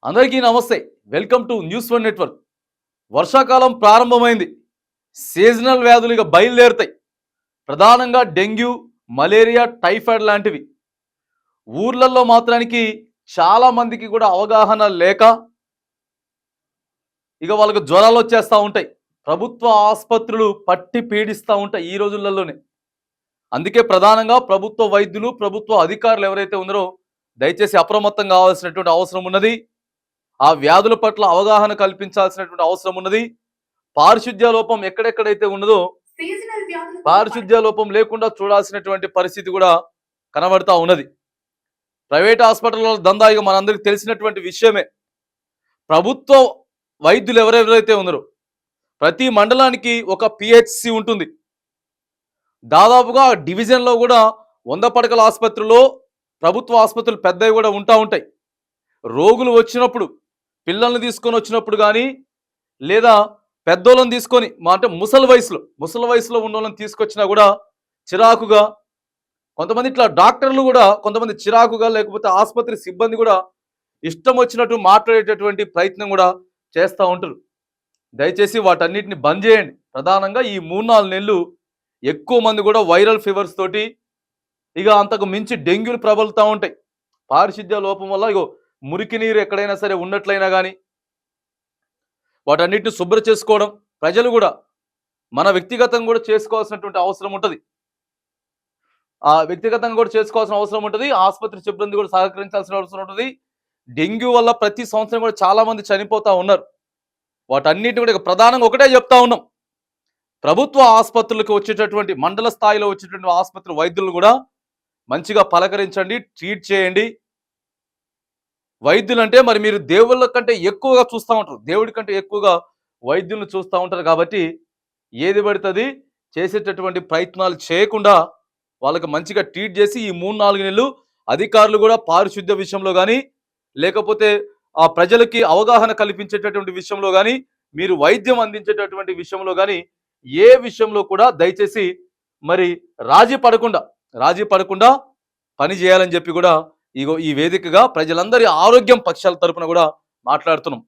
అందరికీ నమస్తే. Welcome to news one network. వర్షాకాలం ప్రారంభమైంది. సీజనల్ వ్యాధులు ఇక బయలుదేరుతాయి. ప్రధానంగా డెంగ్యూ, మలేరియా, టైఫాయిడ్ లాంటివి. ఊర్లలో మాత్రానికి చాలా మందికి కూడా అవగాహన లేక ఇక వాళ్ళకు జ్వరాలు వచ్చేస్తూ ఉంటాయి. ప్రభుత్వ ఆసుపత్రులు పట్టి పీడిస్తూ ఉంటాయి ఈ రోజులలోనే. అందుకే ప్రధానంగా ప్రభుత్వ వైద్యులు, ప్రభుత్వ అధికారులు ఎవరైతే ఉన్నారో దయచేసి అప్రమత్తం కావాల్సినటువంటి అవసరం ఉన్నది. ఆ వ్యాధుల పట్ల అవగాహన కల్పించాల్సినటువంటి అవసరం ఉన్నది. పారిశుద్ధ్య లోపం ఎక్కడెక్కడైతే ఉన్నదో పారిశుద్ధ్య లోపం లేకుండా చూడాల్సినటువంటి పరిస్థితి కూడా కనబడతా ఉన్నది. ప్రైవేట్ హాస్పిటల్లో దందాయిగా మనందరికి తెలిసినటువంటి విషయమే. ప్రభుత్వ వైద్యులు ఎవరెవరైతే ఉన్నారో ప్రతి మండలానికి ఒక పిహెచ్సి ఉంటుంది. దాదాపుగా డివిజన్లో కూడా 100 పడకల ఆసుపత్రిలో ప్రభుత్వ ఆసుపత్రులు పెద్దవి కూడా ఉంటాయి. రోగులు వచ్చినప్పుడు, పిల్లల్ని తీసుకొని వచ్చినప్పుడు కానీ లేదా పెద్దోళ్ళని తీసుకొని అంటే ముసలి వయసులో ఉన్న వాళ్ళని తీసుకొచ్చినా కూడా చిరాకుగా, కొంతమంది ఇట్లా డాక్టర్లు కూడా కొంతమంది చిరాకుగా, లేకపోతే ఆసుపత్రి సిబ్బంది కూడా ఇష్టం వచ్చినట్టు మాట్లాడేటటువంటి ప్రయత్నం కూడా చేస్తూ ఉంటారు. దయచేసి వాటన్నిటిని బంద్ చేయండి. ప్రధానంగా ఈ 3-4 నెలలు ఎక్కువ మంది కూడా వైరల్ ఫీవర్స్ తోటి ఇక అంతకు మించి డెంగ్యూలు ప్రబలుతూ ఉంటాయి. పారిశుద్ధ్య లోపం వల్ల ఇగో మురికి నీరు ఎక్కడైనా సరే ఉన్నట్లయినా కానీ వాటన్నిటిని శుభ్రం చేసుకోవడం, ప్రజలు కూడా మన వ్యక్తిగతంగా కూడా చేసుకోవాల్సినటువంటి అవసరం ఉంటుంది. వ్యక్తిగతంగా కూడా చేసుకోవాల్సిన అవసరం ఉంటుంది. ఆసుపత్రి సిబ్బంది కూడా సహకరించాల్సిన అవసరం ఉంటుంది. డెంగ్యూ వల్ల ప్రతి సంవత్సరం కూడా చాలా మంది చనిపోతూ ఉన్నారు. వాటన్నిటిని కూడా ప్రధానంగా ఒకటే చెప్తా ఉన్నాం. ప్రభుత్వ ఆసుపత్రులకు వచ్చేటటువంటి మండల స్థాయిలో వచ్చేటువంటి ఆసుపత్రి వైద్యులను కూడా మంచిగా పలకరించండి, ట్రీట్ చేయండి. వైద్యులు అంటే మరి మీరు దేవుళ్ళ కంటే ఎక్కువగా చూస్తూ ఉంటారు. దేవుడి కంటే ఎక్కువగా వైద్యులను చూస్తూ ఉంటారు. కాబట్టి ఏది పడుతుంది చేసేటటువంటి ప్రయత్నాలు చేయకుండా వాళ్ళకి మంచిగా ట్రీట్ చేసి ఈ 3-4 నెలలు అధికారులు కూడా పారిశుద్ధ్య విషయంలో కానీ, లేకపోతే ఆ ప్రజలకి అవగాహన కల్పించేటటువంటి విషయంలో కానీ, మీరు వైద్యం అందించేటటువంటి విషయంలో కానీ ఏ విషయంలో కూడా దయచేసి మరి రాజీ పడకుండా పని చేయాలని చెప్పి కూడా ఈ వేదికగా ప్రజలందరి ఆరోగ్యం పక్షాల తరపున కూడా మాట్లాడుతున్నాం.